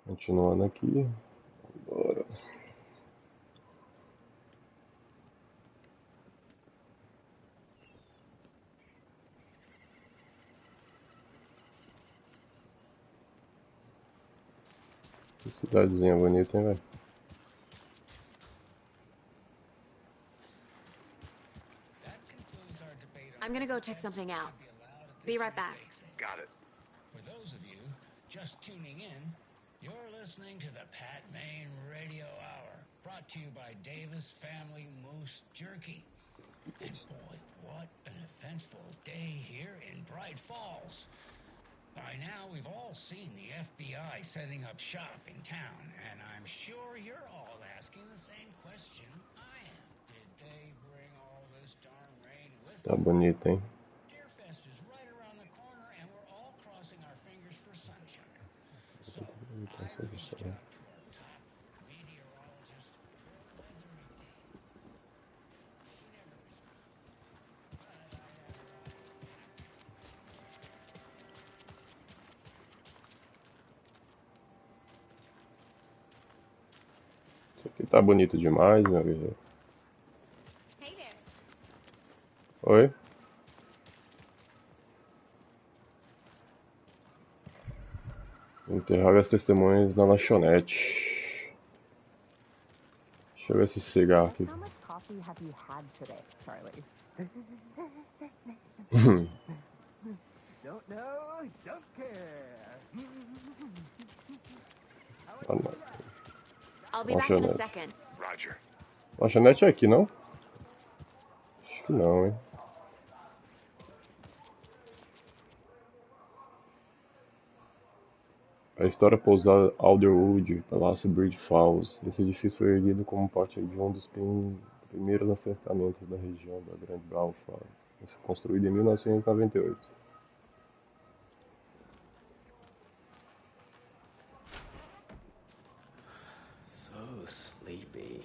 Continuando aqui. Bora. Que cidadezinha bonita, hein, velho? I'm gonna go check something out. Be right back. Got it. For those of you just tuning in, you're listening to the Pat Maine Radio Hour, brought to you by Davis Family Moose Jerky. And boy, what an eventful day here in Bright Falls. By now, we've all seen the FBI setting up shop in town, and I'm sure you're all asking the same question I am. Did they bring all this darn rain with Tá them? bonito, hein? Deerfest is right around the corner, and we're all crossing our fingers for sunshine. So, I reached out to our top meteorologist for a weather update. She never responded, but I have her on tap. Isso aqui tá bonito demais, meu guerreiro. Hey there. Oi? Interroga as testemunhas na lanchonete. Deixa eu ver esse cigarro aqui. How much coffee have you had today, Charlie? Don't know, don't care. Ah, não. I'll be back in a Lanchonete. second. Roger. Lanchonete é aqui, não? Acho que não, hein? A história pousada Alderwood, Palácio Bridge Falls. Esse edifício foi erguido como parte de um dos primeiros assentamentos da região da Grande Balfour. Construído em 1998. So sleepy.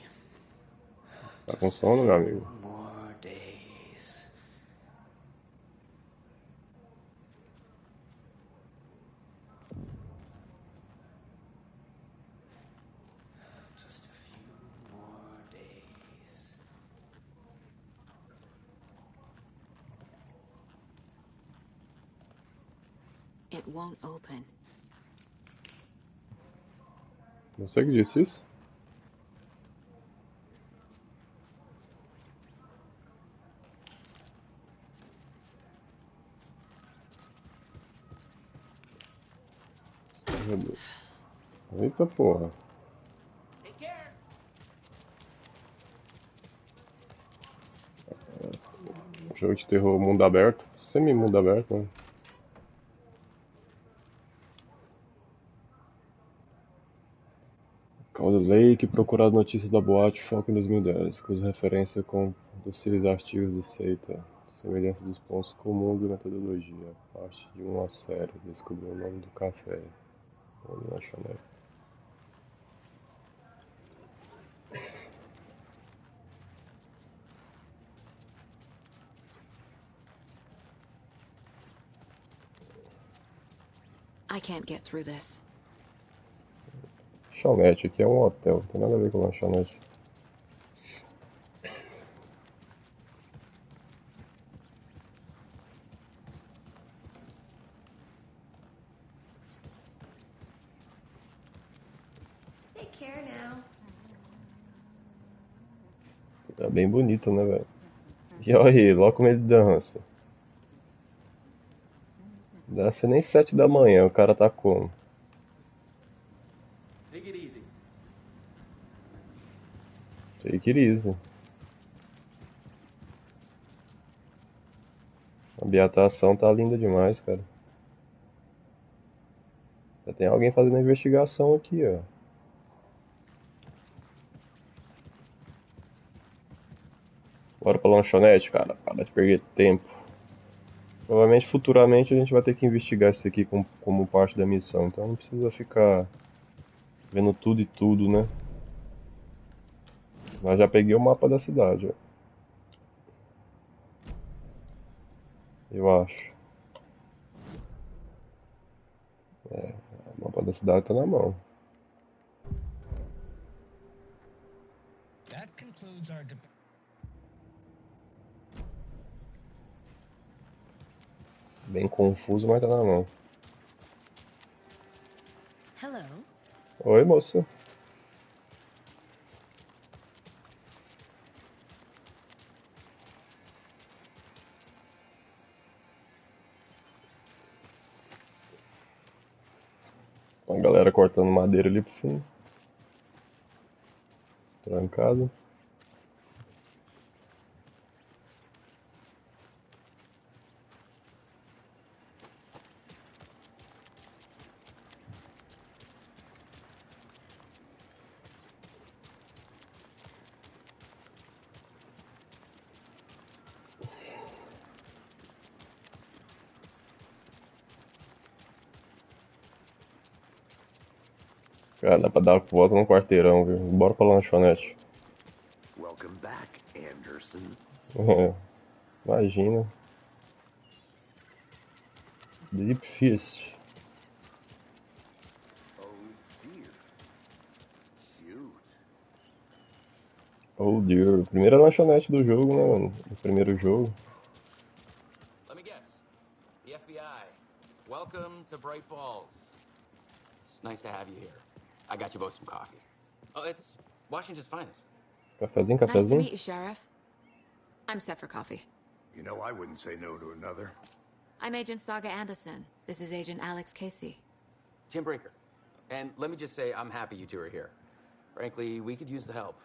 Tá com sono, meu amigo? More days. Just a few more days. It won't open. Você que disse isso? Meu Deus. Eita porra. Jogo de terror mundo aberto. Semi-mundo aberto, né? Calder Lake, procurado notícias da boate Foco em 2010, cuja referência com possíveis artigos de seita, semelhança dos pontos comuns de metodologia, parte de uma série, descobriu o nome do café, ou lanchonete. I can't get through this. Lanchonete, aqui é um hotel, não tem nada a ver com lanchonete. Take care now. Tá bem bonito, né, velho? E olha aí, logo como ele dança. Deve ser nem 7 da manhã, o cara tá como? Take it easy. Take it easy. A ambientação tá linda demais, cara. Já tem alguém fazendo a investigação aqui, ó. Bora pra lanchonete, cara. Para de perder tempo. Provavelmente, futuramente, a gente vai ter que investigar isso aqui como parte da missão. Então não precisa ficar vendo tudo e tudo, né? Mas já peguei o mapa da cidade, ó. Eu acho. O mapa da cidade tá na mão. includes our Bem confuso, mas tá na mão. Hello. Oi, moço. A galera cortando madeira ali pro fundo. Trancado. Cara, dá pra dar volta no quarteirão, viu? Bora pra lanchonete. Welcome back, Anderson. É, imagina. Deep Fist. Oh dear. Cute. Oh dear. Primeira lanchonete do jogo, né, mano? O primeiro jogo. Let me guess. The FBI. Welcome to Bright Falls. It's nice to have you here. I got you both some coffee. Oh, it's Washington's finest. Cafezinho, Nice to cafezinho. meet you, Sheriff. I'm set for coffee. You know, I wouldn't say no to another. I'm Agent Saga Anderson. This is Agent Alex Casey. Tim Breaker. And let me just say, I'm happy you two are here. Frankly, we could use the help.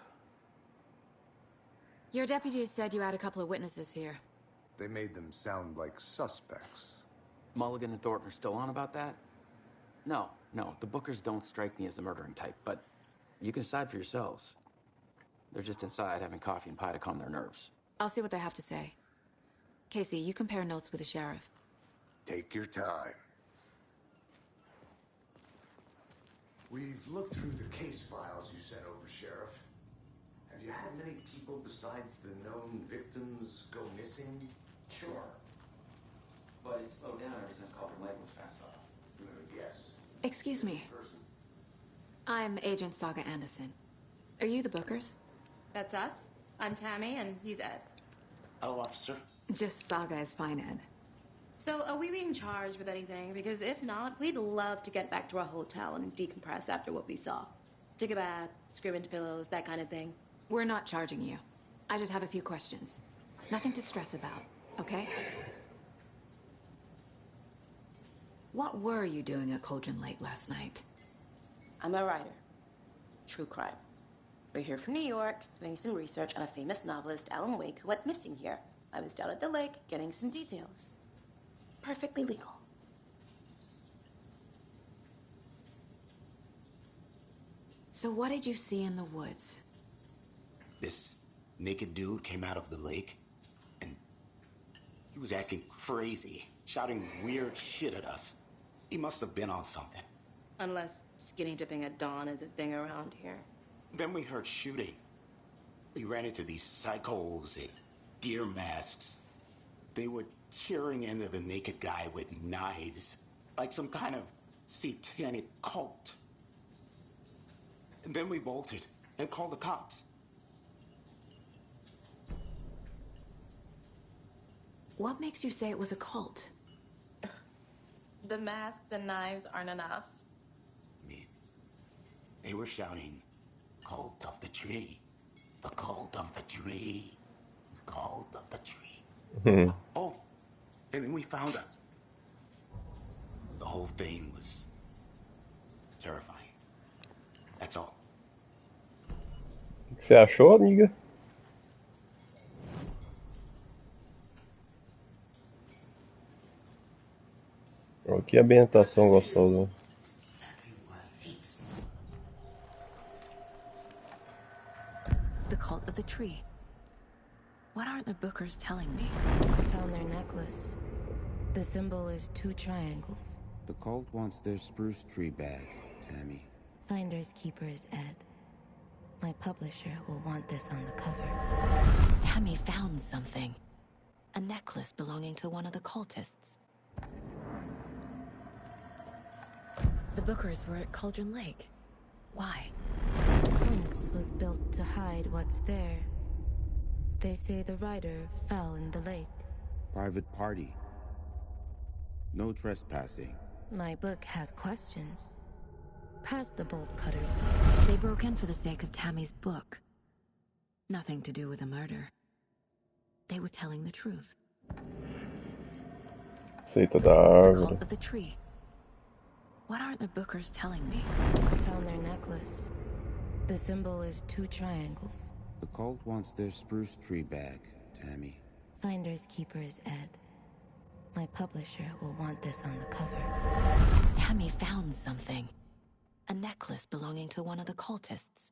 Your deputies said you had a couple of witnesses here. They made them sound like suspects. Mulligan and Thornton are still on about that? No, the Bookers don't strike me as the murdering type, but you can decide for yourselves. They're just inside having coffee and pie to calm their nerves. I'll see what they have to say. Casey, you compare notes with the sheriff. Take your time. We've looked through the case files you sent over, Sheriff. Have you had many people besides the known victims go missing? Sure. But it's slowed down ever since Cauldron Lake was fast off. Yes. Excuse me. Person. I'm Agent Saga Anderson. Are you the Bookers? That's us. I'm Tammy, and he's Ed. Hello, officer. Just Saga is fine, Ed. So, are we being charged with anything? Because if not, we'd love to get back to our hotel and decompress after what we saw. Take a bath, scream into pillows, that kind of thing. We're not charging you. I just have a few questions. Nothing to stress about, okay? What were you doing at Cauldron Lake last night? I'm a writer. True crime. We're here from New York, doing some research on a famous novelist, Alan Wake, who went missing here. I was down at the lake, getting some details. Perfectly legal. So what did you see in the woods? This naked dude came out of the lake, and he was acting crazy, shouting weird shit at us. He must have been on something. Unless skinny dipping at dawn is a thing around here. Then we heard shooting. We ran into these psychos in deer masks. They were tearing into the naked guy with knives, like some kind of satanic cult. And then we bolted and called the cops. What makes you say it was a cult? The masks and knives aren't enough. They were shouting, "Cult of the tree, the cult of the tree, cult of the tree." Oh, and then we found out. The whole thing was terrifying. That's all. O que você achou, amiga? Oh, que ambientação gostosa. The cult of the tree. What aren't the Bookers telling me? I found their necklace. The symbol is 2 triangles. The cult wants their spruce tree back, Tammy. Finders keepers, Ed. My publisher will want this on the cover. Tammy found something. A necklace belonging to one of the cultists. The Bookers were at Cauldron Lake. Why? Once, was built to hide what's there. They say the rider fell in the lake. Private party. No trespassing. My book has questions. Past the bolt cutters. They broke in for the sake of Tammy's book. Nothing to do with the murder. They were telling the truth. Seita da The árvore. cult of the tree. What aren't the bookers telling me? I found their necklace. The symbol is 2 triangles. The cult wants their spruce tree back, Tammy. Finders keepers, Ed. My publisher will want this on the cover. Tammy found something. A necklace belonging to one of the cultists.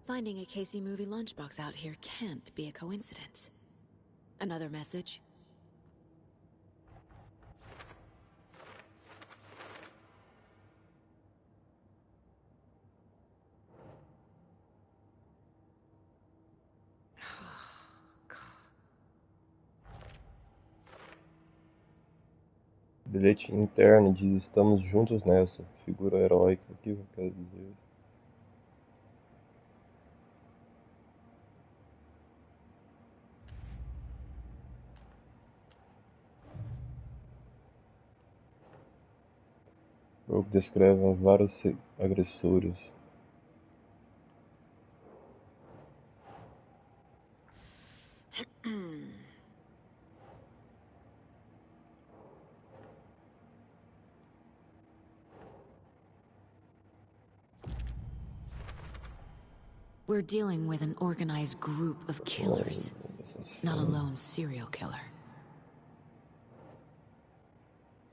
Finding a Casey movie lunchbox out here can't be a coincidence. Another message? Bilhete interno diz: estamos juntos nessa. Figura heróica. O que quer dizer? Brooke descreve vários agressores. We're dealing with an organized group of killers, not a lone serial killer.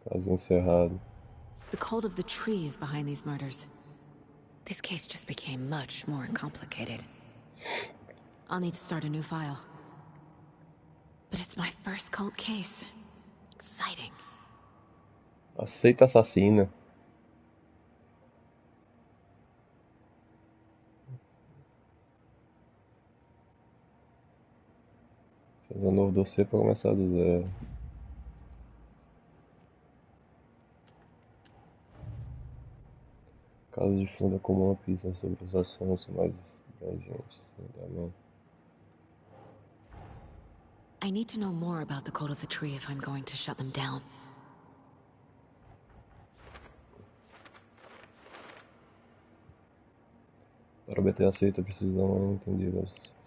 Caso encerrado. The cult of the tree is behind these murders. This case just became much more complicated. I'll need to start a new file. But it's my first cult case. Exciting. Aceita assassina. Fazer um novo dossiê para começar do zero. Casos de fundo comum uma pista sobre os assuntos mais abrangentes. I need to know more about the cult of the tree if I'm going to shut them down. Para obter aceita, precisam entender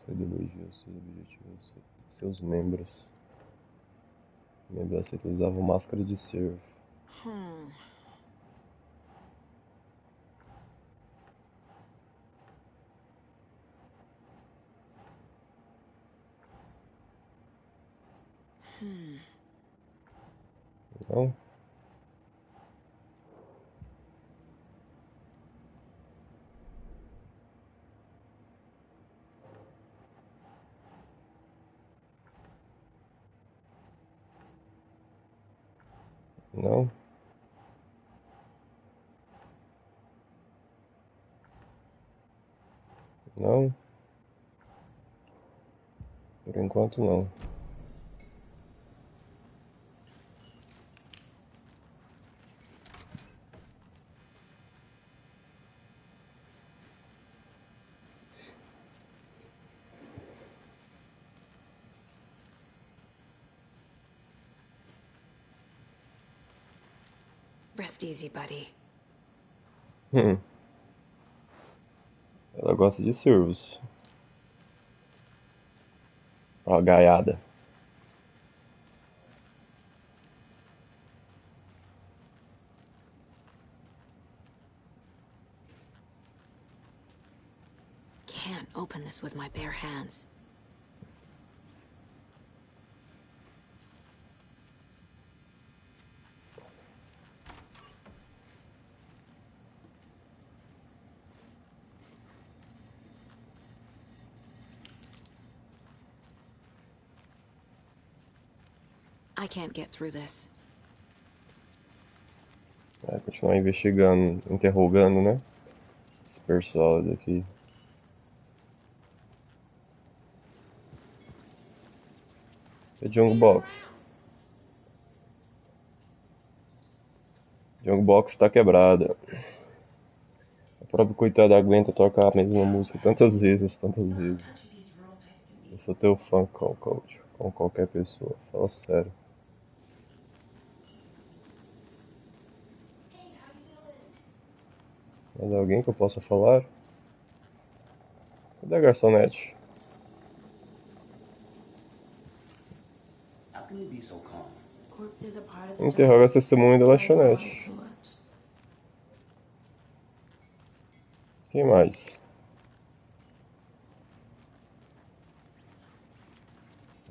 sua ideologia, seus objetivos, seus membros. Membros aceitos usavam máscara de surf. Não? Não? Não? Por enquanto não. Rest easy, buddy. Ela gosta de servos. Ó, gaiada. Can't open this with my bare hands. I can't get through this. Continuar investigando, interrogando, né? Esse pessoal daqui. É Jungle Box. Jungle Box tá quebrada. A própria coitada aguenta tocar a mesma música tantas vezes, tantas vezes. Eu sou teu fã, coach, com qualquer pessoa. Fala sério. Mais alguém que eu possa falar? Cadê a garçonete? How can you be so calm? Corpses are part of the Interroga job. as testemunhas da Don't worry lanchonete. too much. Quem mais?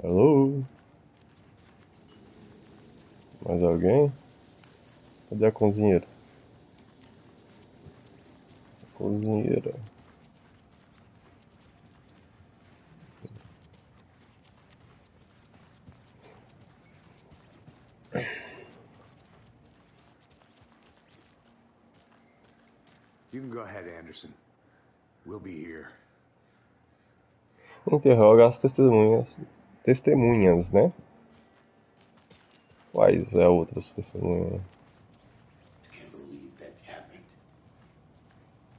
Alô? Mais alguém? Cadê a cozinheira? Cozinheira. You can go ahead, Anderson. We'll be here. Interroga as testemunhas. Testemunhas, né? Quais é outras testemunhas? Can't believe that happened.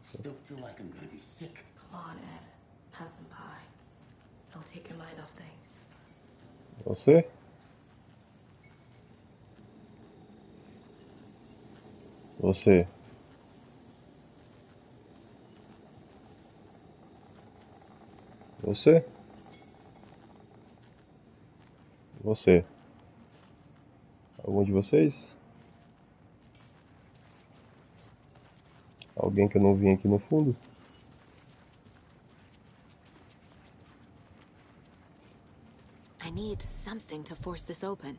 Still feel like I'm gonna be sick. Come on, Ed. Have some pie. It'll take your mind off things. Você? Você? Você? Você? Algum de vocês? Alguém que eu não vi aqui no fundo? I need something to force this open.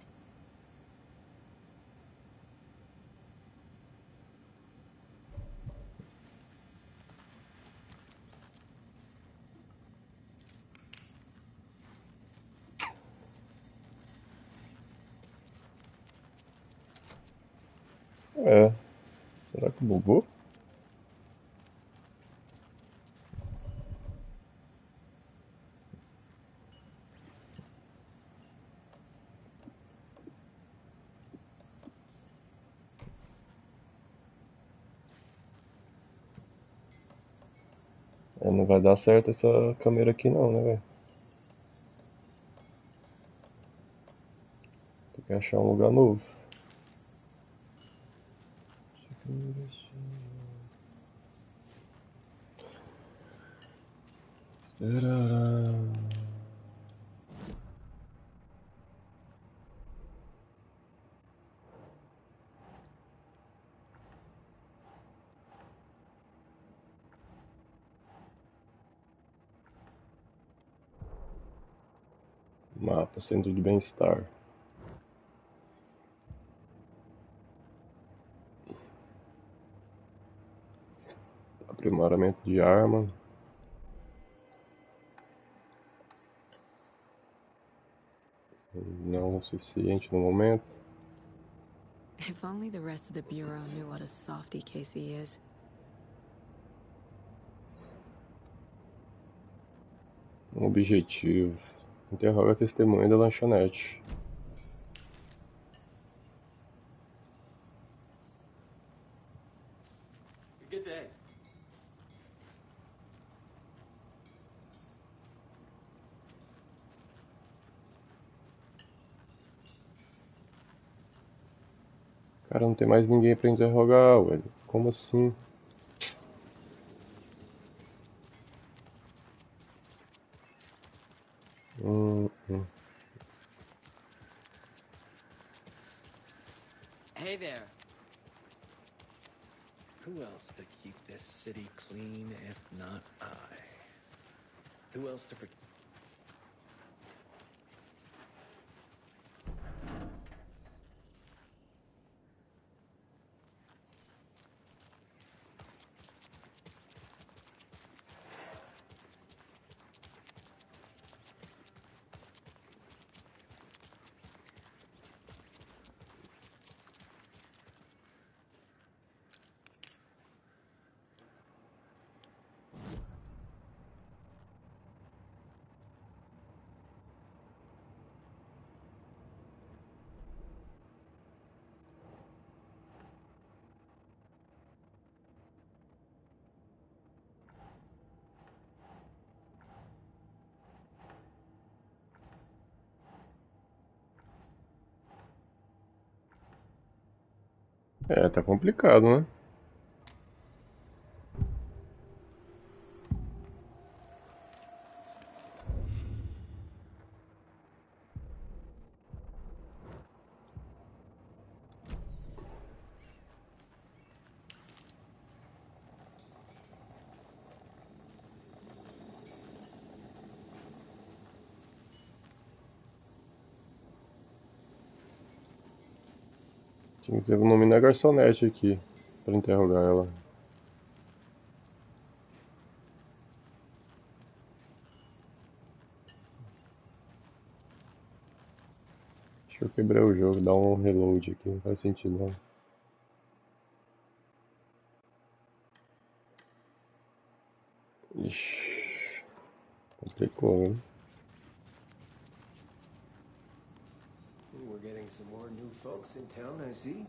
É. Será que bugou? É, não vai dar certo essa câmera aqui não, né, velho? Tem que achar um lugar novo. Será? Mapa, centro de bem-estar. Aprimoramento de arma. Não o suficiente no momento. If only the rest of the Bureau knew what a softy Casey is. Um objetivo. Interroga a testemunha da lanchonete. Good day. Cara, não tem mais ninguém pra interrogar, velho. Como assim? Hum. Hey there. Who else to keep this city clean if not I? Who else to protect? É, tá complicado, né? Tinha que ter o nome da garçonete aqui pra interrogar ela. Acho que eu quebrei o jogo, dá um reload aqui, não faz sentido não. Ixi, complicou, hein? We're getting some more new folks in town, I see.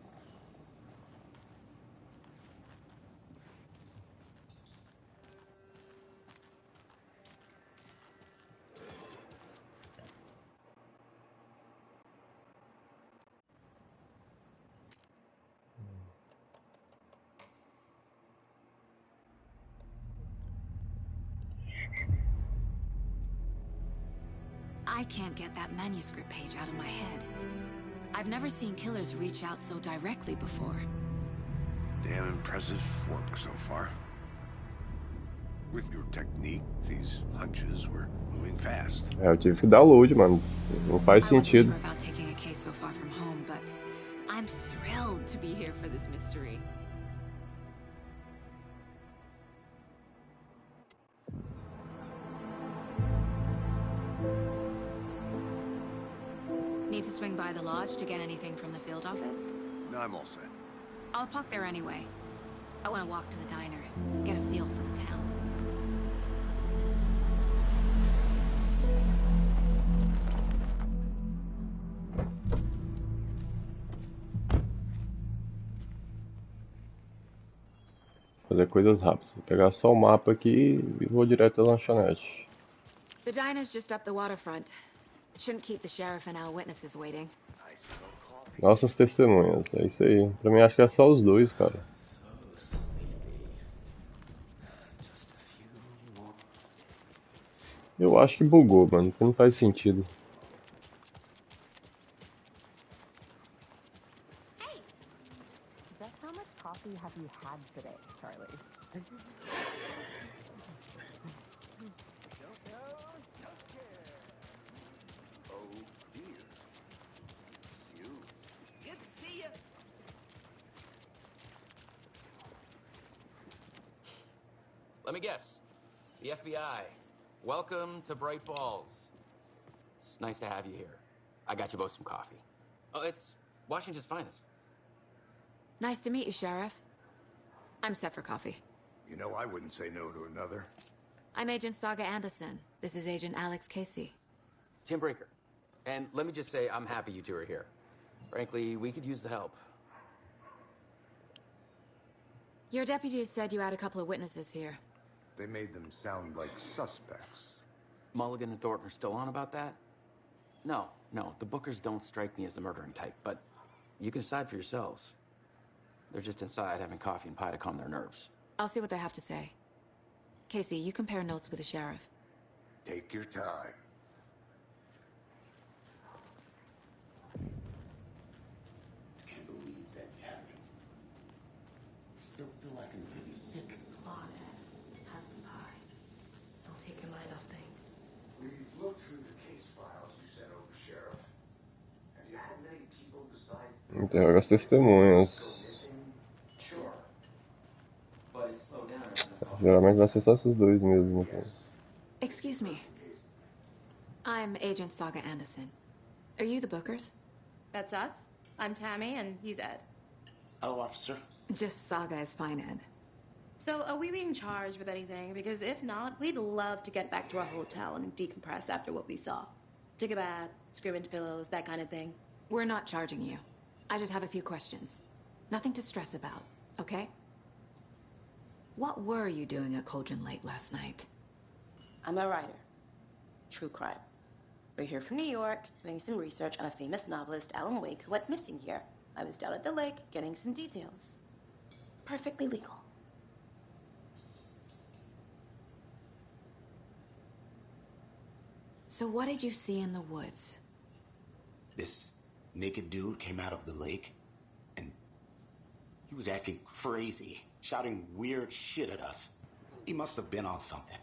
I can't get that manuscript page out of my head. I've never seen killers reach out so directly before. Damn impressive work so far. With your technique, these hunches were moving fast. É, eu tive que dar load, mano. Não faz I wasn't sentido. sure about taking a case so far from home, but I'm thrilled to be here for this mystery. Need to swing by the lodge to get anything from the field office? No, I'm all set. I'll park there anyway. I want to walk to the diner, get a feel for the town. Fazer coisas rápidas. Vou pegar só o mapa aqui e vou direto à lanchonete. The diner's just up the waterfront. Shouldn't keep the sheriff and our witnesses waiting. Nossas testemunhas, é isso aí. Pra mim acho que é só os dois, cara. Eu acho que bugou, mano, porque não faz sentido. Just how much coffee have you had today, Charlie? Oh dear. You. Good to see you. Let me guess. The FBI. Welcome to Bright Falls. It's nice to have you here. I got you both some coffee. Oh, it's Washington's finest. Nice to meet you, Sheriff. I'm set for coffee. You know, I wouldn't say no to another. I'm Agent Saga Anderson. This is Agent Alex Casey. Tim Breaker. And let me just say, I'm happy you two are here. Frankly, we could use the help. Your deputies said you had a couple of witnesses here. They made them sound like suspects. Mulligan and Thornton are still on about that? No, the Bookers don't strike me as the murdering type, but you can decide for yourselves. They're just inside having coffee and pie to calm their nerves. I'll see what they have to say. Casey, you compare notes with the sheriff. Take your time. Can't believe that happened. Still feel like I'm pretty sick. Have some pie. Don't take your mind off things. We've looked through the case files you sent over, Sheriff. Have you had many people besides Interroga as testemunhas. Sure. But it's slowed down ever since Colorado. Geralmente vai ser só esses dois mesmo. Então. Excuse me. I'm Agent Saga Anderson. Are you the Bookers? That's us. I'm Tammy, and he's Ed. Oh, officer. Just Saga is fine, Ed. So, are we being charged with anything? Because if not, we'd love to get back to our hotel and decompress after what we saw. Take a bath, scream into pillows, that kind of thing. We're not charging you. I just have a few questions. Nothing to stress about, okay? What were you doing at Cauldron Lake last night? I'm a writer. True crime. We're here from New York, doing some research on a famous novelist, Alan Wake, who went missing here. I was down at the lake getting some details. Perfectly legal. So what did you see in the woods? This naked dude came out of the lake, and he was acting crazy, shouting weird shit at us. He must have been on something.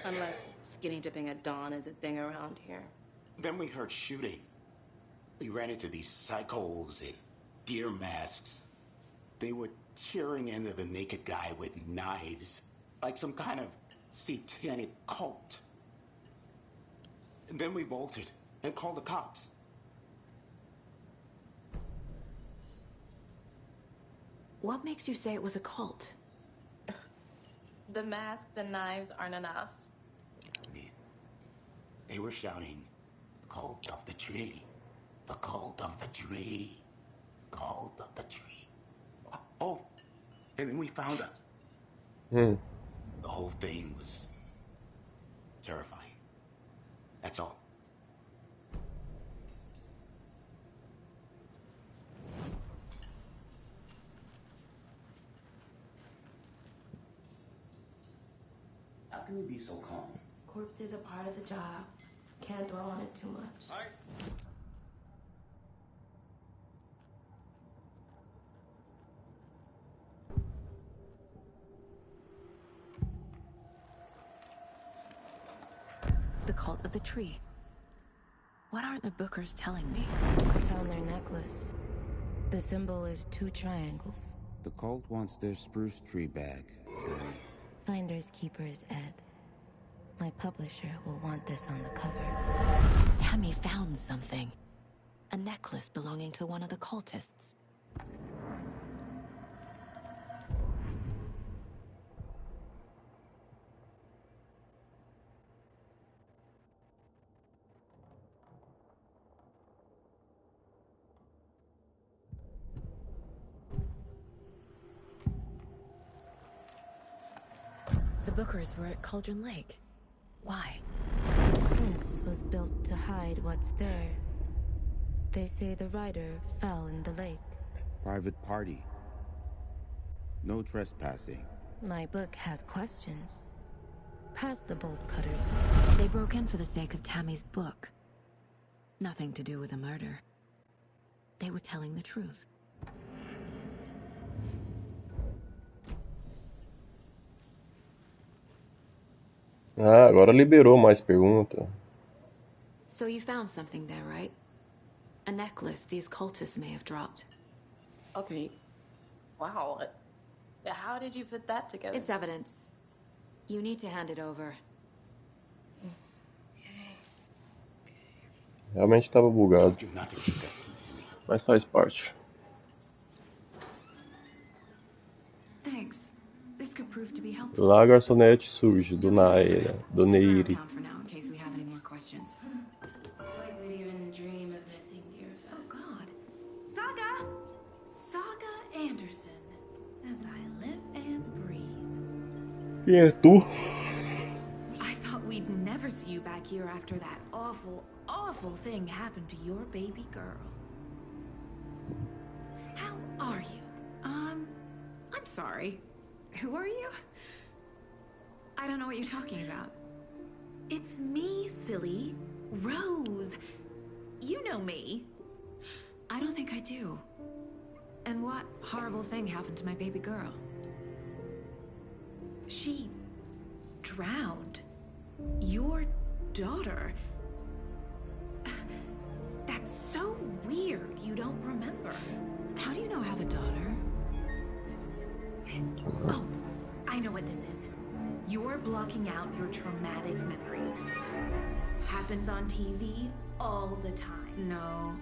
Unless skinny dipping at dawn is a thing around here. Then we heard shooting. We ran into these psychos in deer masks. They were tearing into the naked guy with knives, like some kind of satanic cult. And then we bolted and called the cops. What makes you say it was a cult? The masks and knives aren't enough. They were shouting, "Cult of the tree, the cult of the tree, cult of the tree." Oh, and then we found it. The whole thing was terrifying. That's all. How can you be so calm? Corpses are part of the job. Can't dwell on it too much. The cult of the tree. What aren't the Bookers telling me? I found their necklace. The symbol is 2 triangles. The cult wants their spruce tree bag, Tammy. Finders keepers, Ed. My publisher will want this on the cover. Tammy found something. A necklace belonging to one of the cultists. The Bookers were at Cauldron Lake. Why? The fence was built to hide what's there. They say the rider fell in the lake. Private party. No trespassing. My book has questions. Past the bolt cutters. They broke in for the sake of Tammy's book. Nothing to do with the murder. They were telling the truth. Ah, agora liberou mais pergunta. So you found something there, right? A necklace these cultists may have dropped. Okay. Wow. How did you put that together? It's evidence. You need to hand it over. Realmente estava bugado. Mas faz parte. Thanks. This could prove to be helpful. Lá a garçonete surge, do Naira, do Neiri. For now, in case we have any more questions. Like we'd even dream of missing dear Oh God. Saga! Saga Anderson. As I live and breathe. Quem é tu? I thought we'd never see you back here after that awful, awful thing happened to your baby girl. How are you? I'm sorry. Who are you? I don't know what you're talking about. It's me, silly. Rose. You know me. I don't think I do. And what horrible thing happened to my baby girl? She drowned. Your daughter. That's so weird you don't remember. How do you know I have a daughter? Oh, I know what this is. You're blocking out your traumatic memories. Happens on TV all the time. No.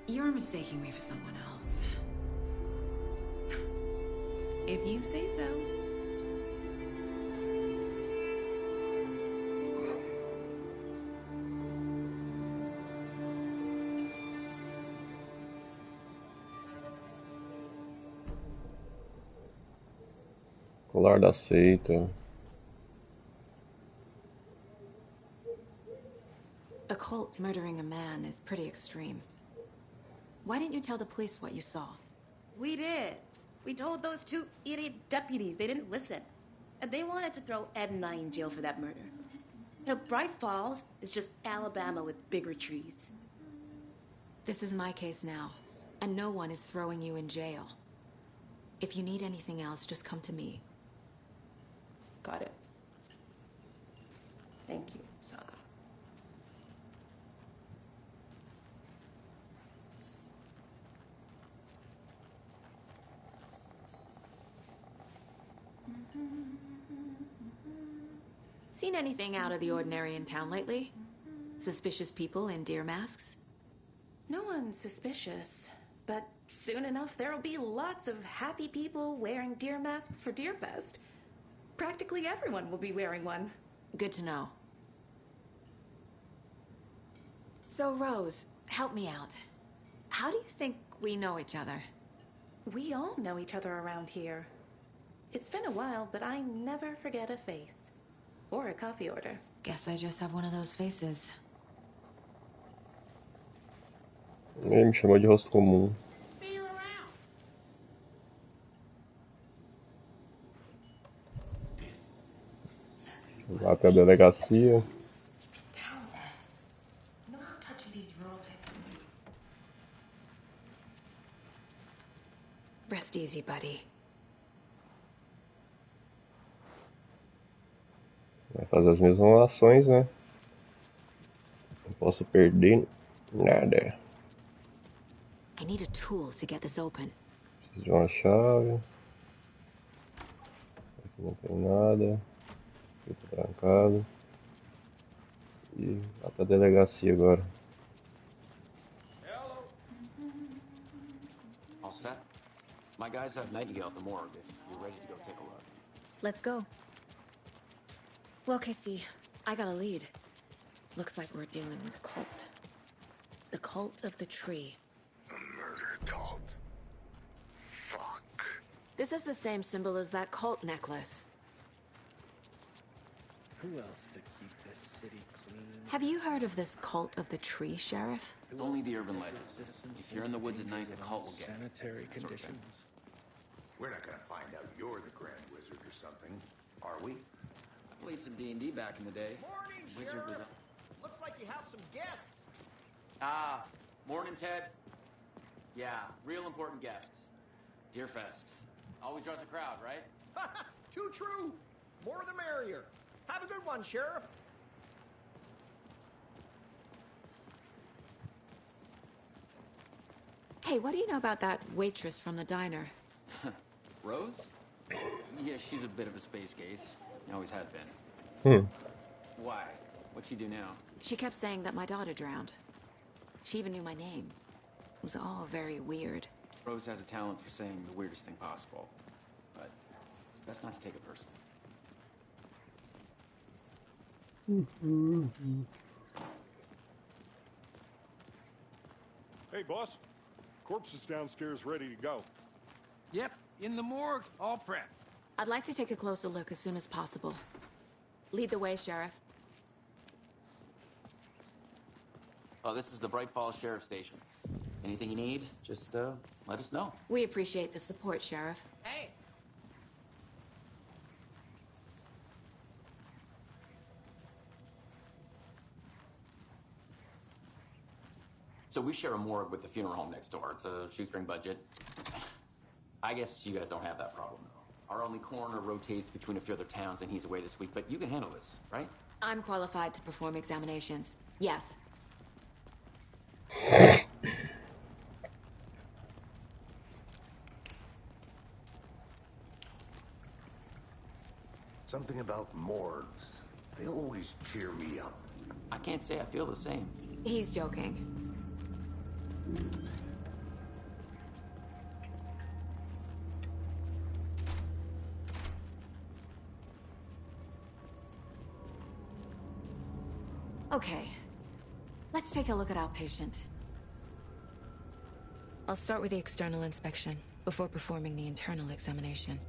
You're mistaking me for someone else. If you say so. Colar da seita. A cult murdering a man is pretty extreme. Why didn't you tell the police what you saw? We did. We told those two idiot deputies. They didn't listen. And they wanted to throw Ed and I in jail for that murder. You know, Bright Falls is just Alabama with bigger trees. This is my case now, and no one is throwing you in jail. If you need anything else, just come to me. Got it. Thank you, Saga. Seen anything out of the ordinary in town lately? Suspicious people in deer masks? No one's suspicious, but soon enough there'll be lots of happy people wearing deer masks for Deerfest. Practically everyone will be wearing one. Good to know. So, Rose, help me out. How do you think we know each other? We all know each other around here. It's been a while, but I never forget a face. Or a coffee order. Guess I just have one of those faces. Ele me chamou de rosto comum. Lá pra delegacia. Rest easy, buddy. Vai fazer as mesmas ações, né? Não posso perder nada. I need a tool to get this open. Preciso de uma chave. Aqui não tem nada. Aqui tá trancado. E lá pra delegacia agora. All set? My guys have Nightingale at the morgue if you're ready to go take a look. Let's go. Well, Casey, I got a lead. Looks like we're dealing with a cult. The cult of the tree. A murder cult. Fuck. This is the same symbol as that cult necklace. Who else to keep this city clean? Have you heard of this cult of the tree, Sheriff? Only the urban legend. If you're in the woods at night, the cult will get sanitary conditions. We're not gonna find out you're the Grand Wizard or something, are we? I played some D&D back in the day. Morning, Wizard was Sheriff. Looks like you have some guests. Ah, morning, Ted. Yeah, real important guests. Deerfest. Always draws a crowd, right? Too true. More the merrier. Have a good one, Sheriff. Hey, what do you know about that waitress from the diner? Rose? Yeah, she's a bit of a space case. Always has been. Why? What'd she do now? She kept saying that my daughter drowned. She even knew my name. It was all very weird. Rose has a talent for saying the weirdest thing possible. But it's best not to take it personally. Hey, boss. Corpse is downstairs ready to go. Yep, in the morgue, all prepped. I'd like to take a closer look as soon as possible. Lead the way, Sheriff. Oh, this is the Bright Falls Sheriff Station. Anything you need, just let us know. We appreciate the support, Sheriff. Hey. So we share a morgue with the funeral home next door. It's a shoestring budget. I guess you guys don't have that problem, though. Our only coroner rotates between a few other towns, and he's away this week, but you can handle this, right? I'm qualified to perform examinations. Yes. Something about morgues. They always cheer me up. I can't say I feel the same. He's joking. Okay, let's take a look at our patient. I'll start with the external inspection before performing the internal examination.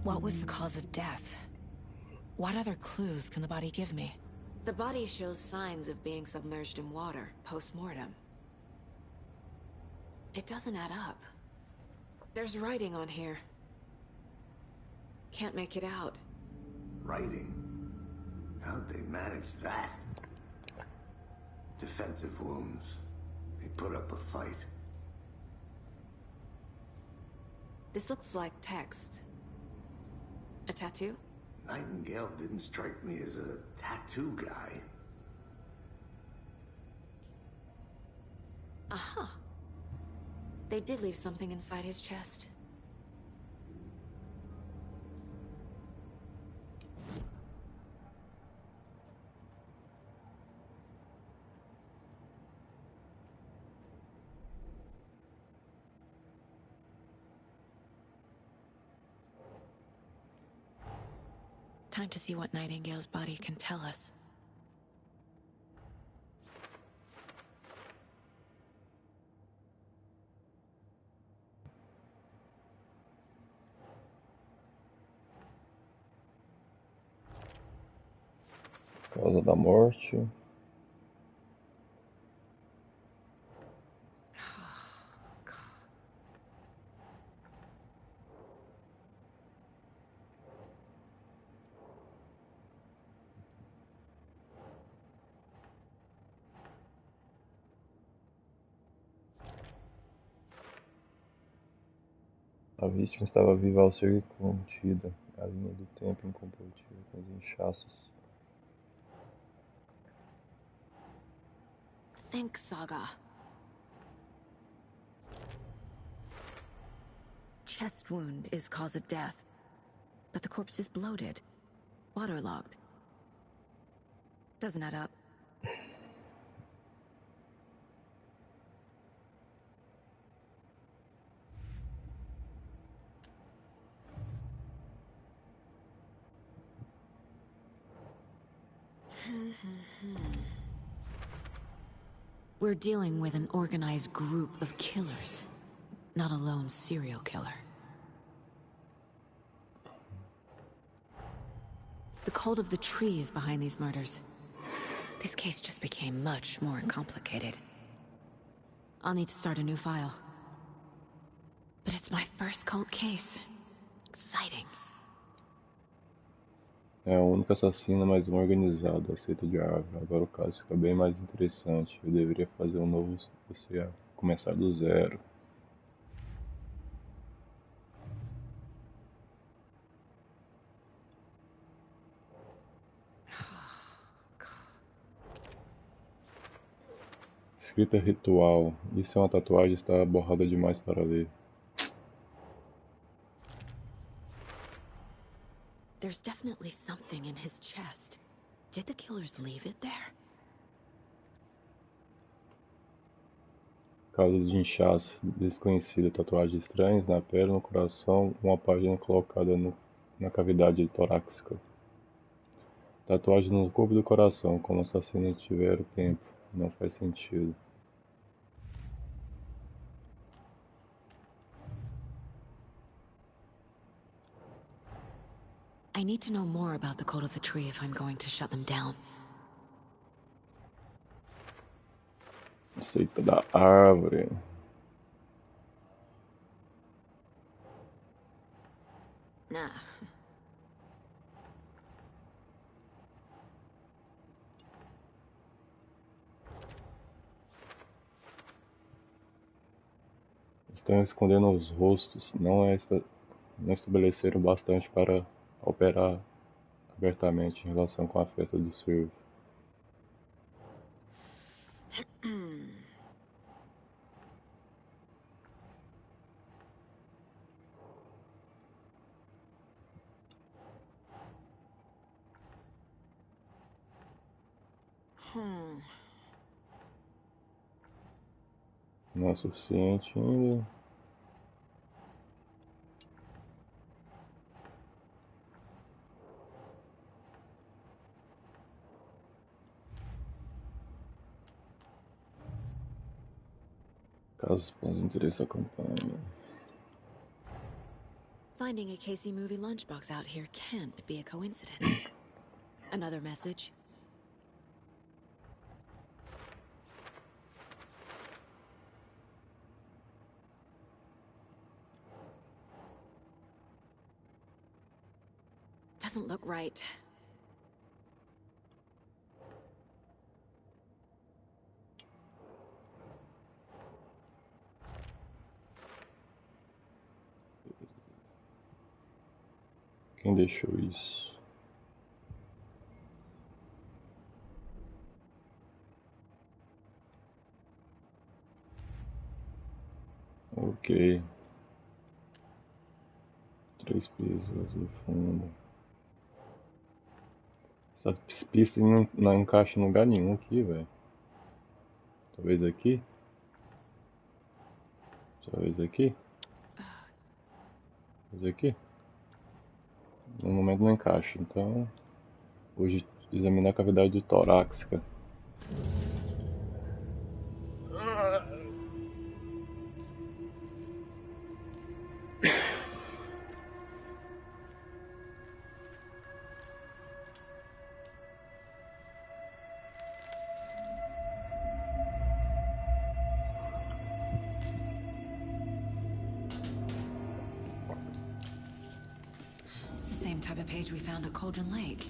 What was the cause of death? What other clues can the body give me? The body shows signs of being submerged in water post-mortem. It doesn't add up. There's writing on here. Can't make it out. Writing? How'd they manage that? Defensive wounds. They put up a fight. This looks like text. A tattoo? Nightingale didn't strike me as a tattoo guy. Aha. They did leave something inside his chest. Time to see what Nightingale's body can tell us. Causa da morte. A vítima estava viva ao ser contida. A linha do tempo incompatível com os inchaços. Think, Saga. Chest wound is cause of death, but the corpse is bloated, waterlogged. Doesn't add up. We're dealing with an organized group of killers, not a lone serial killer. The cult of the tree is behind these murders. This case just became much more complicated. I'll need to start a new file. But it's my first cult case. Exciting. É a única assassina, mas uma organizada, a seita de árvore. Agora o caso fica bem mais interessante. Eu deveria fazer um novo dossiê. Começar do zero. Escrita ritual. Isso é uma tatuagem, está borrada demais para ler. There's definitely something in his chest. Did the killers leave it there? Causa de inchaço desconhecido. Tatuagens estranhas na pele, no coração. Uma página colocada na cavidade torácica. Tatuagem no corpo do coração. Como o assassino tiver tempo. Não faz sentido. I need to know more about the code of the tree if I'm going to shut them down. Seita da árvore. Nah. Estão escondendo os rostos. Não estabeleceram bastante para operar abertamente em relação com a festa do servo. Não é suficiente ainda. Caso pontos de interesse da campanha. Finding a Casey movie lunchbox out here can't be a coincidence. Another message? doesn't look right. Quem deixou isso? Ok. 3 pistas no fundo. Essa pista não encaixa em lugar nenhum aqui, velho. Talvez aqui? Talvez aqui? Talvez aqui? No momento não encaixa, então... Hoje examinar a cavidade torácica. It's the same type of page we found at Cauldron Lake.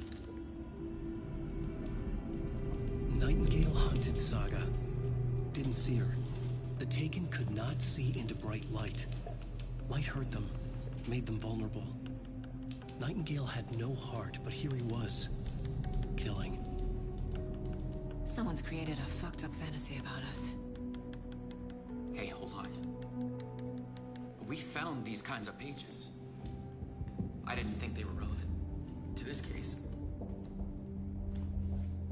Nightingale hunted Saga. Didn't see her. The Taken could not see into bright light. Light hurt them, made them vulnerable. Nightingale had no heart, but here he was, killing. Someone's created a fucked up fantasy about us. Hey, hold on. We found these kinds of pages. I didn't think they were relevant to this case.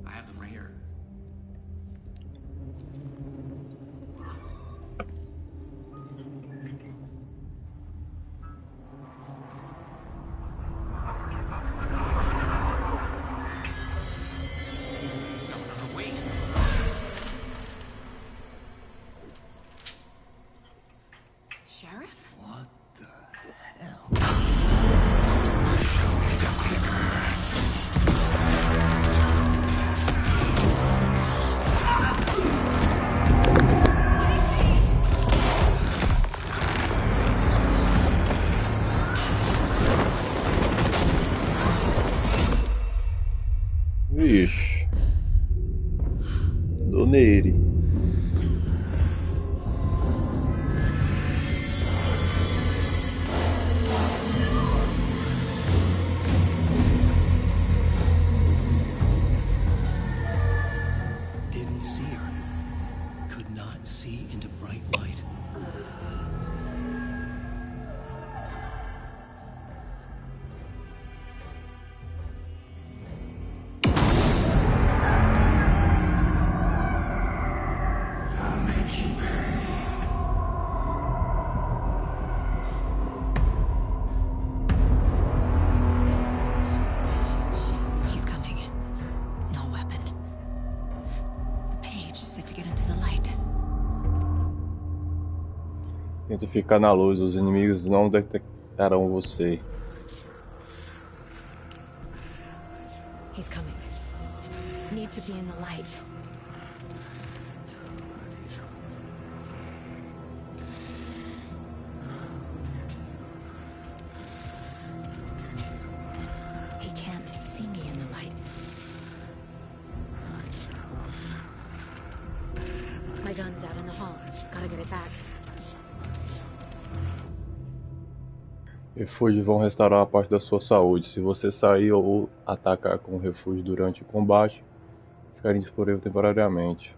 I have them right here. Sheriff? What the hell? Vixe. Doneire. Didn't see her. Could not see into bright light. He's coming. No weapon. The page said to get into the light. Tente ficar na luz, os inimigos não detectarão você. He's coming. Need to be in the light. He can't see me in the light. My gun's out in the hall. Gotta get it back. Refúgios vão restaurar a parte da sua saúde. Se você sair ou atacar com o refúgio durante o combate, ficarem disponíveis temporariamente.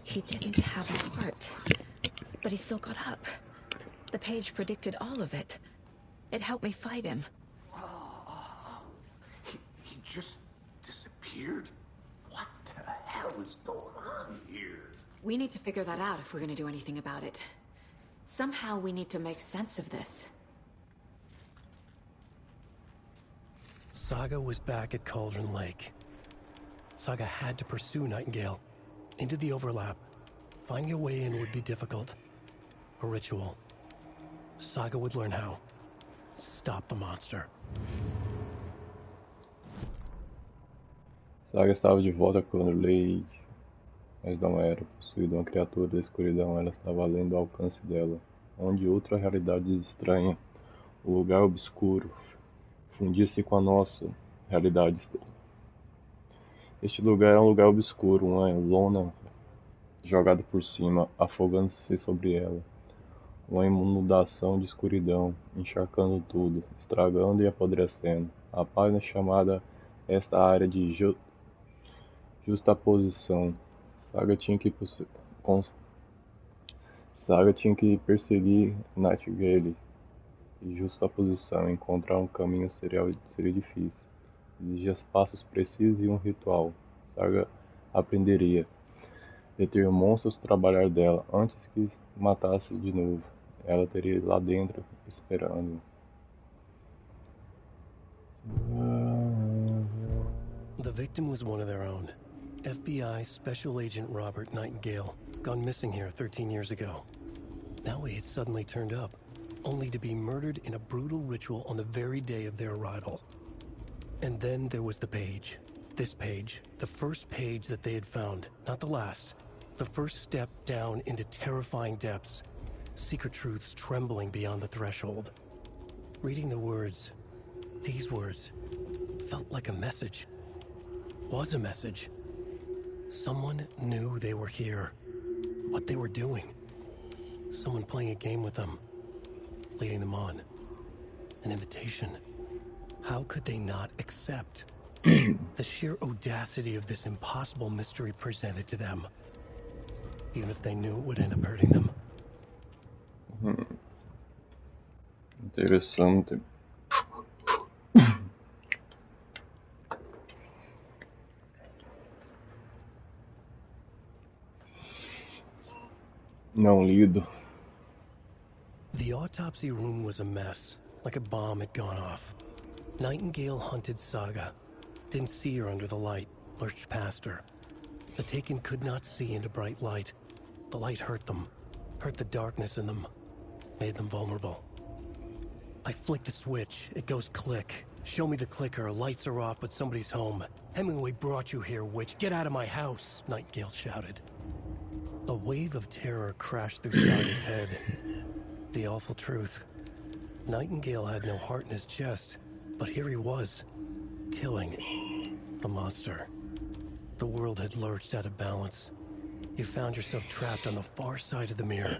He didn't have a heart, but he still got up. The page predicted all of it. It helped me fight him. He just disappeared? What the hell is going on here? We need to figure that out if we're gonna do anything about it. Somehow we need to make sense of this. Saga was back at Cauldron Lake. Saga had to pursue Nightingale. Into the overlap. Finding a way in would be difficult. A ritual. Saga would learn how. Stop the monster. Saga estava de volta quando Lady, mas não era. Possuída uma criatura da escuridão, ela estava além do alcance dela. Onde outra realidade estranha, o lugar obscuro, fundia-se com a nossa realidade. Este lugar é um lugar obscuro, uma lona jogada por cima, afogando-se sobre ela. Uma inundação de escuridão, encharcando tudo, estragando e apodrecendo. A página chamada esta área de justaposição. Saga tinha que perseguir Nightingale e justaposição. Encontrar um caminho seria difícil. Exigia passos precisos e um ritual. Saga aprenderia. Deter monstros trabalhar dela antes que matasse de novo. Ela teria lá dentro esperando. The victim was one of their own. FBI Special Agent Robert Nightingale, gone missing here 13 years ago. Now he had suddenly turned up, only to be murdered in a brutal ritual on the very day of their arrival. And then there was the page. This page, the first page that they had found, not the last. The first step down into terrifying depths. Secret truths trembling beyond the threshold. Reading the words, these words, felt like a message. Was a message. Someone knew they were here. What they were doing. Someone playing a game with them. Leading them on. An invitation. How could they not accept? The sheer audacity of this impossible mystery presented to them. Even if they knew it would end up hurting them. Interessante. Não lido. The autopsy room was a mess, like a bomb had gone off. Nightingale hunted Saga. Didn't see her under the light, lurched past her. The Taken could not see into bright light. The light hurt them, hurt the darkness in them, made them vulnerable. I flick the switch, it goes click. Show me the clicker, lights are off but somebody's home. Hemingway brought you here, witch, get out of my house, Nightingale shouted. A wave of terror crashed through Saga's head. The awful truth. Nightingale had no heart in his chest, but here he was, killing the monster. The world had lurched out of balance. You found yourself trapped on the far side of the mirror.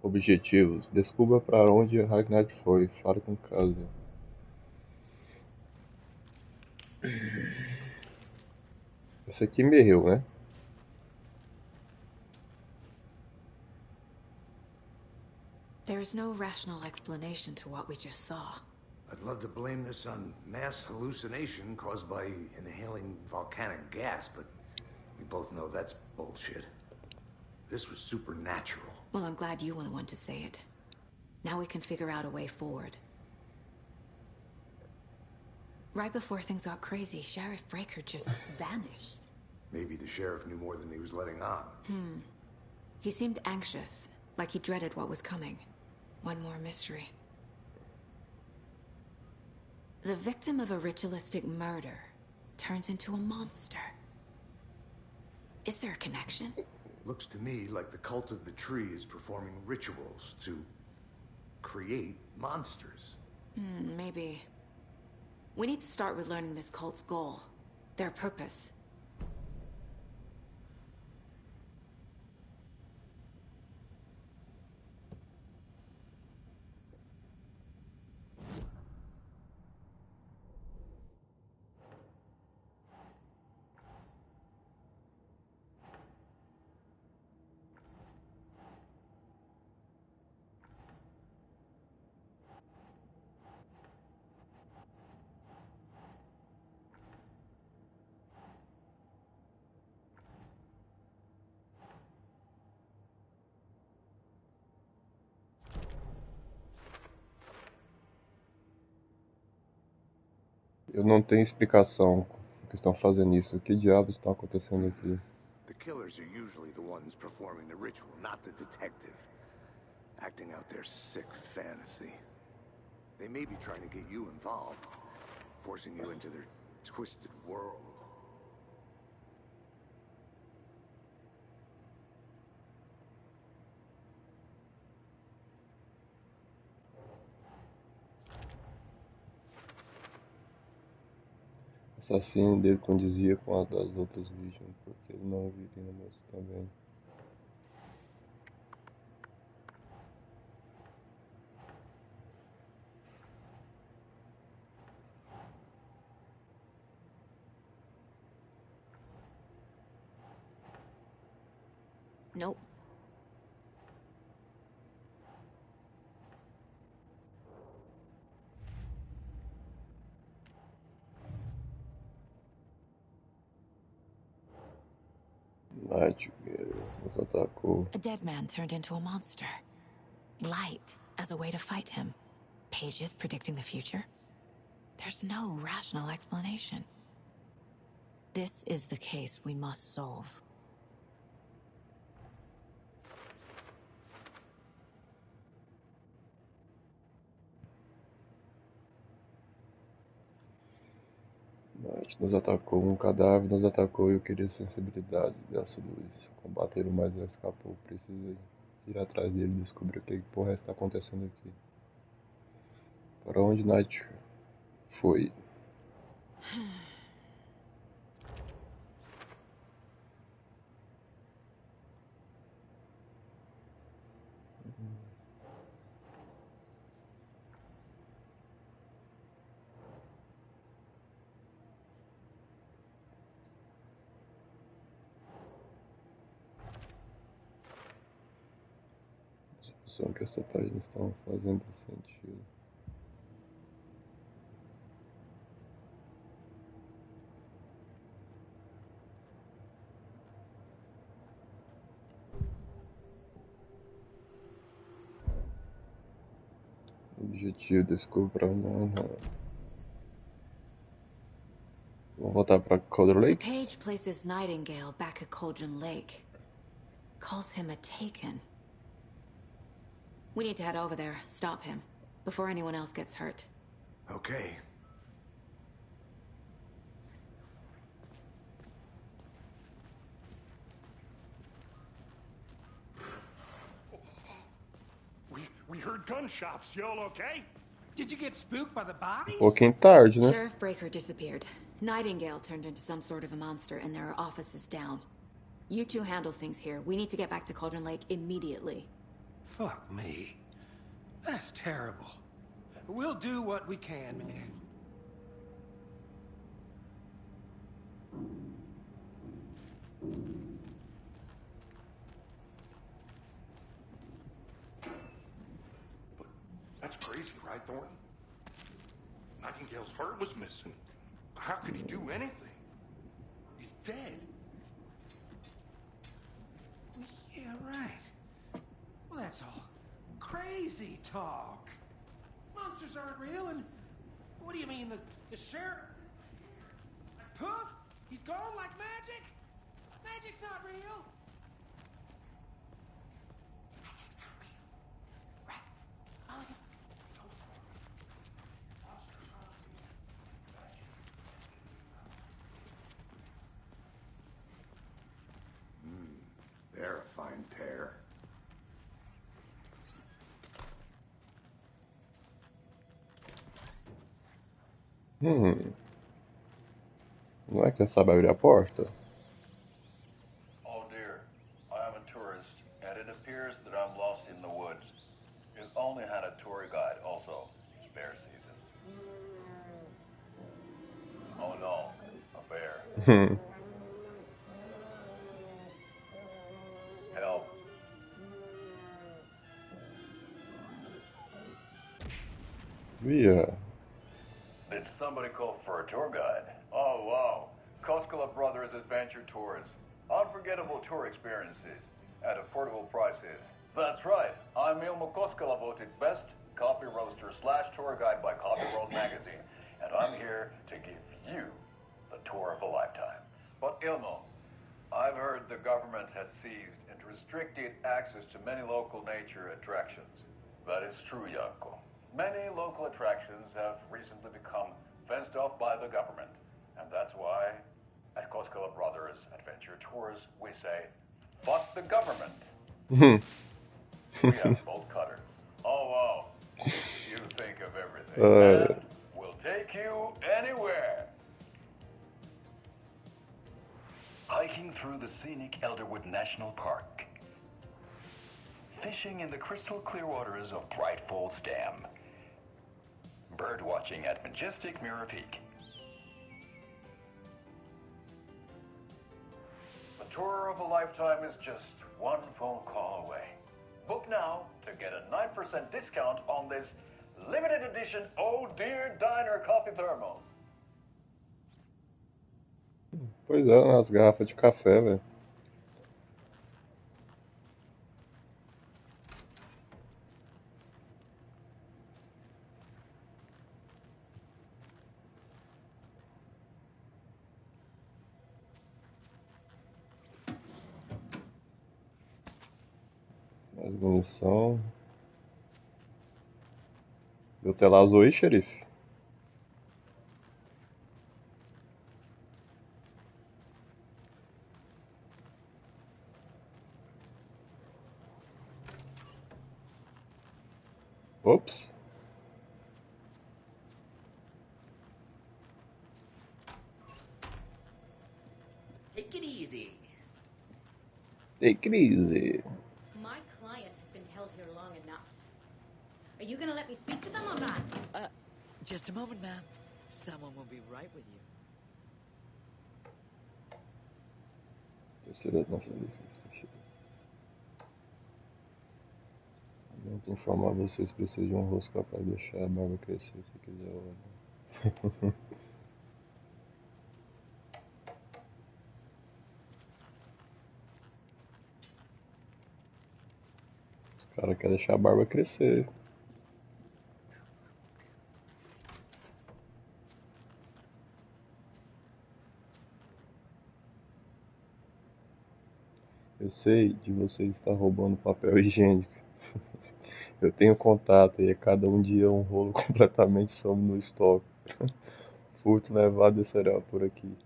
Objetivos. Descubra para onde Ragnar foi. Fale com Kasia. Esse aqui morreu, né? There's no rational explanation to what we just saw. I'd love to blame this on mass hallucination caused by inhaling volcanic gas, but we both know that's bullshit. This was supernatural. Well, I'm glad you were the one to say it. Now we can figure out a way forward. Right before things got crazy, Sheriff Breaker just vanished. Maybe the sheriff knew more than he was letting on. He seemed anxious, like he dreaded what was coming. One more mystery. The victim of a ritualistic murder turns into a monster. Is there a connection? Looks to me like the cult of the tree is performing rituals to create monsters. Maybe. We need to start with learning this cult's goal, their purpose. Eu não tenho explicação que estão fazendo isso. O que diabos está acontecendo aqui? The killers are usually the ones performing the ritual, not the detective. Acting out their sick fantasy. They may be trying to get you involved, forcing you into their twisted world. Assassino dele condizia com a das outras vítimas, porque ele não viria no moço também. Nope. Nightmare nos atacou. A dead man turned into a monster. Light as a way to fight him. Pages predicting the future. There's no rational explanation. This is the case we must solve. Night nos atacou, um cadáver nos atacou e eu queria sensibilidade dessa luz. Combater-o, mas ele escapou. Precisei ir atrás dele e descobrir o que porra está acontecendo aqui. Para onde Night foi? Só que essa página está fazendo sentido. Objetivo, desculpa não. Vamos voltar para Cauldron Lake. The page places Nightingale back at Cauldron Lake. Calls him a Taken. We need to head over there, stop him, before anyone else gets hurt. Okay. We heard gunshots. You all okay? Did you get spooked by the bodies? Pouquinho tarde, né? Sheriff Breaker disappeared. Nightingale turned into some sort of a monster, and there are offices down. You two handle things here. We need to get back to Cauldron Lake immediately. Fuck me. That's terrible. We'll do what we can, man. But that's crazy, right, Thornton? Nightingale's heart was missing. How could he do anything? He's dead. Yeah, right. Well, that's all crazy talk. Monsters aren't real, and what do you mean, the sheriff? Like, poof? He's gone like magic? Magic's not real. They're a fine pair. Não é que sabe abrir a porta? Oh dear, I am a tourist, and it appears that I'm lost in the woods. It only had a tour guide, also. It's bear season. Oh no, a bear. Help. Via. Did somebody call for a tour guide? Oh wow, Koskela Brothers Adventure Tours. Unforgettable tour experiences at affordable prices. That's right, I'm Ilmo Koskela, voted best coffee roaster / tour guide by Coffee Road magazine, and I'm here to give you the tour of a lifetime. But Ilmo, I've heard the government has seized and restricted access to many local nature attractions. That is true, Janko. Many local attractions have recently become fenced off by the government, and that's why at Koskela Brothers Adventure Tours we say, fuck the government. We have bolt cutters. Oh wow, you think of everything. And we'll take you anywhere. Hiking through the scenic Elderwood National Park. Fishing in the crystal clear waters of Bright Falls Dam. Bird watching at majestic Mirror Peak. The tour of a lifetime is just one phone call away. Book now to get a 9% discount on this limited edition Oh Dear Diner coffee thermos. Pois é, as garrafas de café, velho. Mais munição. Deu tela azul aí, xerife? Ops. Take it easy. Take it easy. My client has been held here long enough. Are you gonna let me speak to them or not? Just a moment, ma'am. Someone will be right with you. Terceira nossa lista. Vamos informar vocês que precisam de um rosto capaz de deixar a barba crescer se quiser olhar. Os caras querem deixar a barba crescer. Eu sei de vocês estar roubando papel higiênico. Eu tenho contato e a cada dia um rolo completamente some no estoque. Furto levado e cereal por aqui.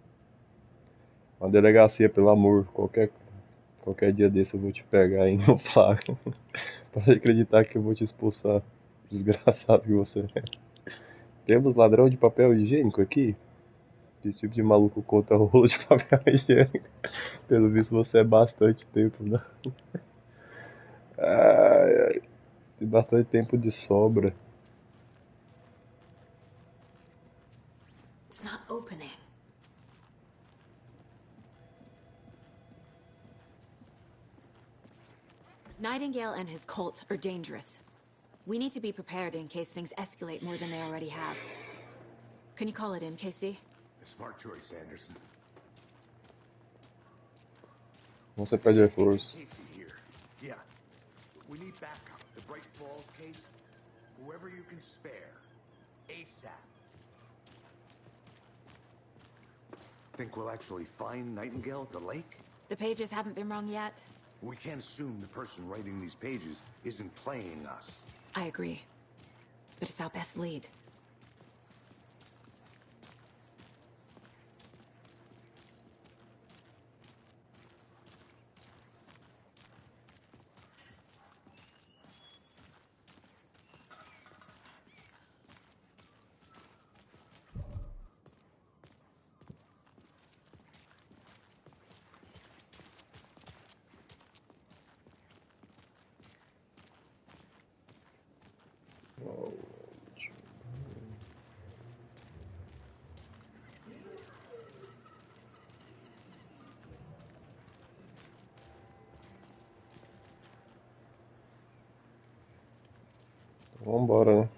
Uma delegacia, pelo amor. Qualquer dia desse eu vou te pegar aí no flagra. Para acreditar que eu vou te expulsar. Desgraçado que você é. Temos ladrão de papel higiênico aqui? Que tipo de maluco conta rolo de papel higiênico? Pelo visto você é bastante tempo, né? Ai, tem bastante tempo de sobra. It's not opening. Nightingale and his cult are dangerous. We need to be prepared in case things escalate more than they already have. Can you call it in, Casey? A smart choice, Anderson. Você pede reforço. Casey here. Yeah. We need backup. The Bright Falls case. Whoever you can spare. ASAP. Think we'll actually find Nightingale at the lake? The pages haven't been rung yet. We can't assume the person writing these pages isn't playing us. I agree. But it's our best lead. Vambora, né?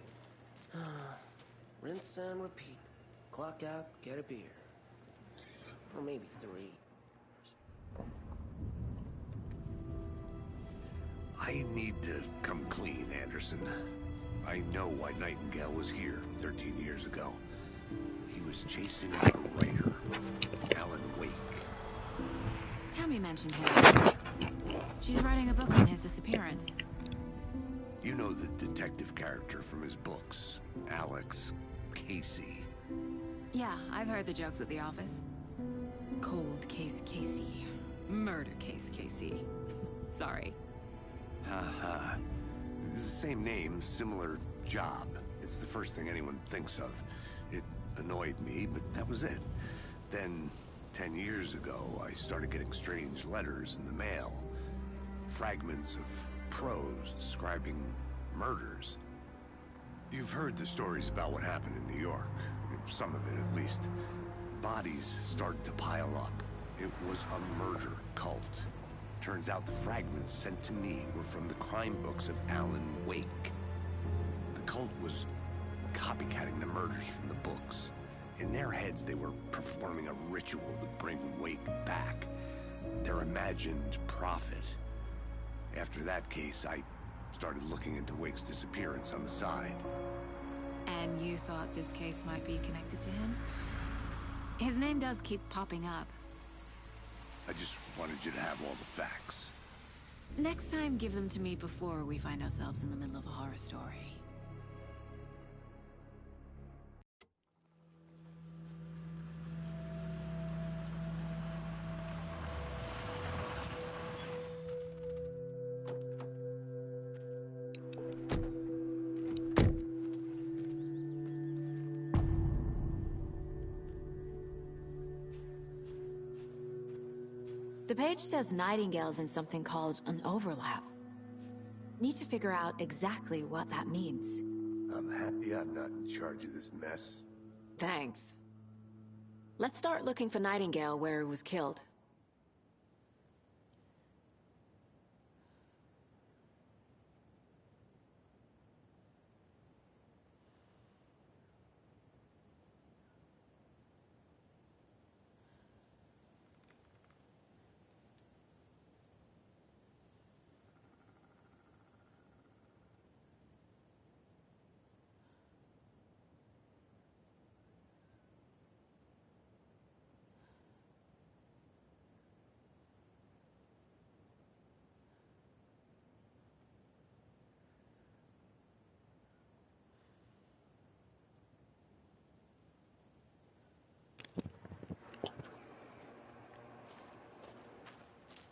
Rinse and repeat. Clock out, get a beer. Or maybe 3. I need to come clean, Anderson. I know why Nightingale was here 13 years ago. He was chasing a writer, Alan Wake. Tammy mentioned him. She's writing a book on his disappearance. You know the detective character from his books, Alex, Casey. Yeah, I've heard the jokes at the office. Cold case Casey. Murder case Casey. Sorry. Haha. It's the same name, similar job. It's the first thing anyone thinks of. It annoyed me, but that was it. Then, 10 years ago, I started getting strange letters in the mail. Fragments of prose describing murders. You've heard the stories about what happened in New York. Some of it, at least. Bodies started to pile up. It was a murder cult. Turns out the fragments sent to me were from the crime books of Alan Wake. The cult was copycatting the murders from the books. In their heads, they were performing a ritual to bring Wake back. Their imagined prophet. After that case, I started looking into Wake's disappearance on the side. And you thought this case might be connected to him? His name does keep popping up. I just wanted you to have all the facts. Next time, give them to me before we find ourselves in the middle of a horror story. The page says Nightingale's in something called an overlap. Need to figure out exactly what that means. I'm happy I'm not in charge of this mess. Thanks. Let's start looking for Nightingale where he was killed.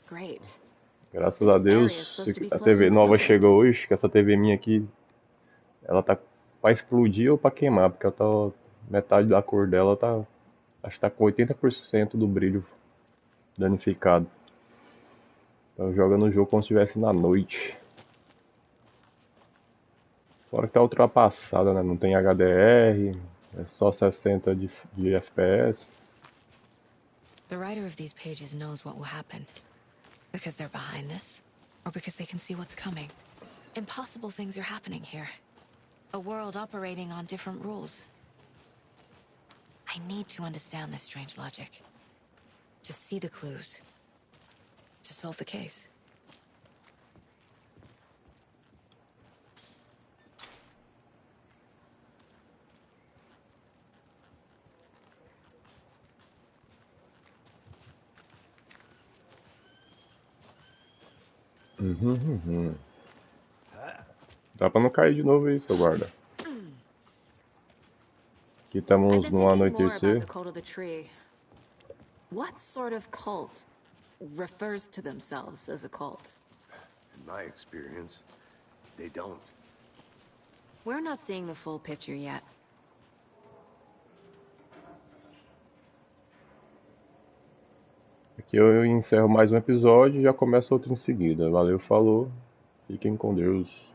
Great. Graças a Deus, a TV nova chegou hoje, que essa TV minha aqui, ela tá pra explodir ou pra queimar, porque ela tá, metade da cor dela tá, acho que tá com 80% do brilho danificado. Então joga no jogo como se estivesse na noite. Fora que tá ultrapassada, né? Não tem HDR, é só 60 de FPS. The writer of these pages knows what will happen. Because they're behind this, or because they can see what's coming. Impossible things are happening here. A world operating on different rules. I need to understand this strange logic. To see the clues. To solve the case. Dá pra não cair de novo aí, seu guarda. Aqui estamos no anoitecer. The cult of the tree. What sort of cult refers to themselves as a cult? In my experience, they don't. We're not seeing the full picture yet. Aqui eu encerro mais um episódio e já começa outro em seguida. Valeu, falou. Fiquem com Deus.